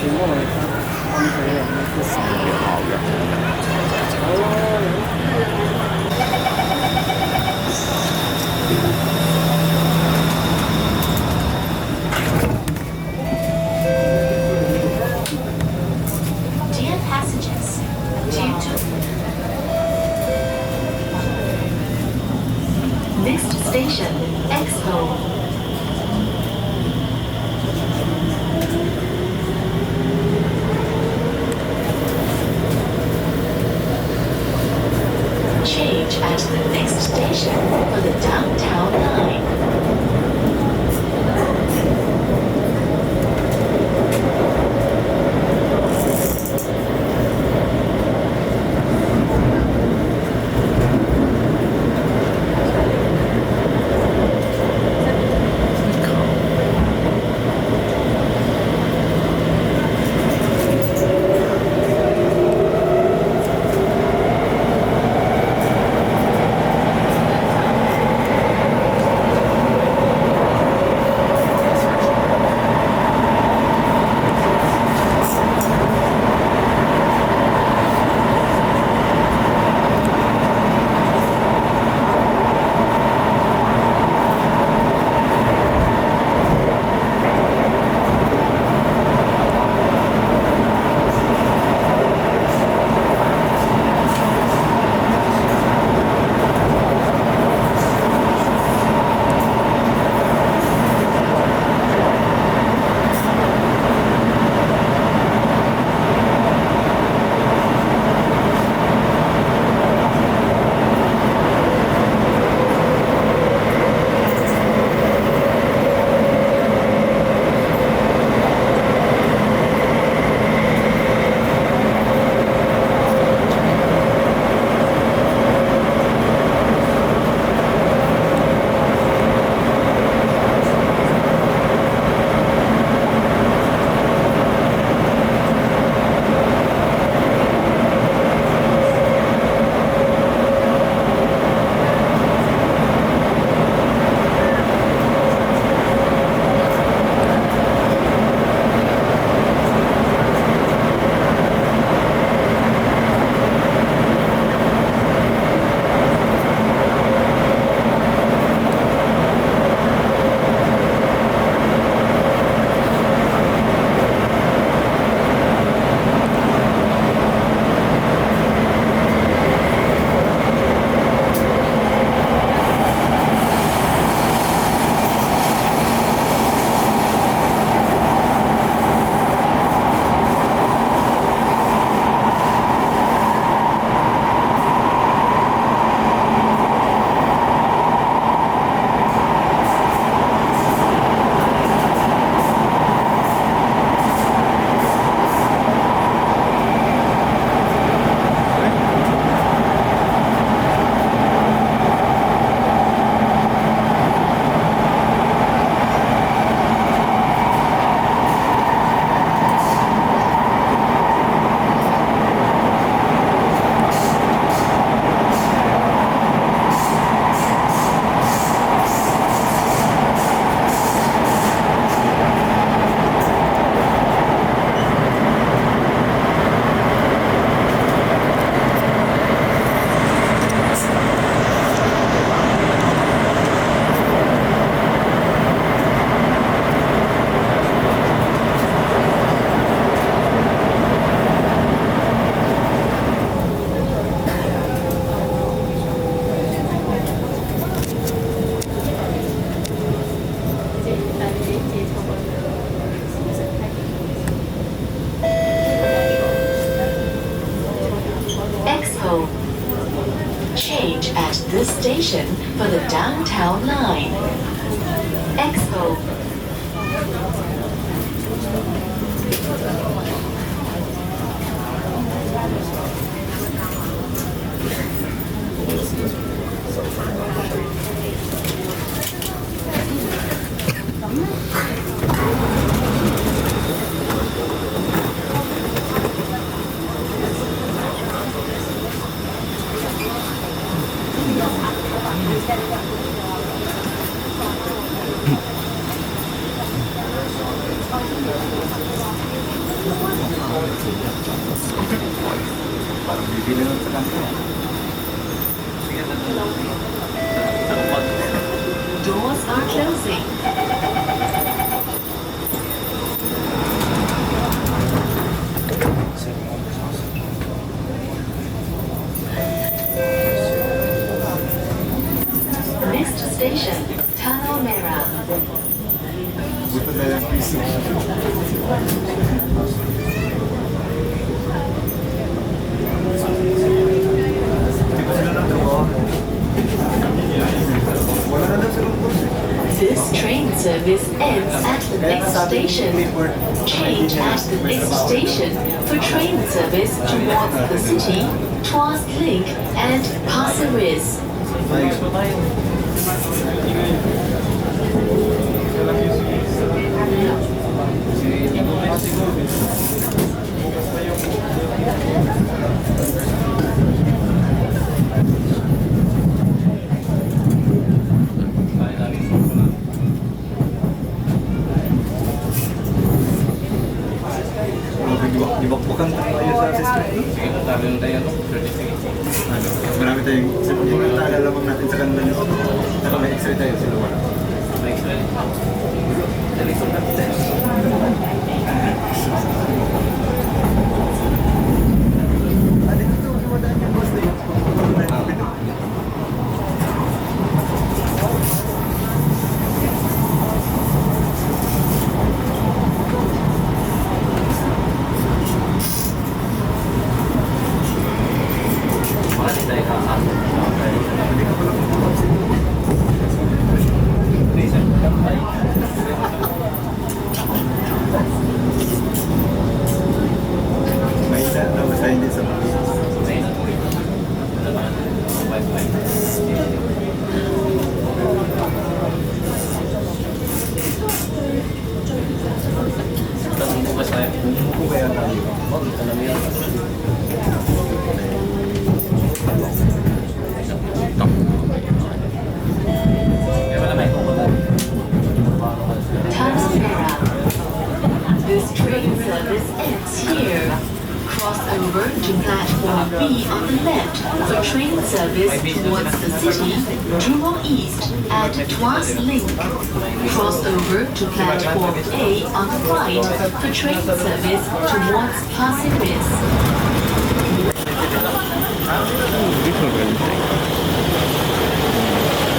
Dear passengers, due to next station, Expo. Change at the next station for the downtown line. Change at this station for the downtown line. Expo. Parang bibili lang sa kanto. Doors are closing. Next station, Tanah Merah. Buto na yung piso. Hindi pa sila nagtrabaho. Wala na lang silang kurso. This train service ends at the next station. Change at the next station for train service towards the city, Tuas Link and Pasir Ris. Dibak-bakan tayo sa assessment. Marami tayong, yung naalala natin sa kanila nyo. Saka may x-ray tayo sila wala. May x-ray? Dalisod natin. Dito, dumadaan yung bus na yun. Tanah Merah. This train service ends here. Cross over to platform B on the left for train service towards the city, Jurong East at Tuas Link. Cross over to platform A on the right for train service towards Pasir Ris.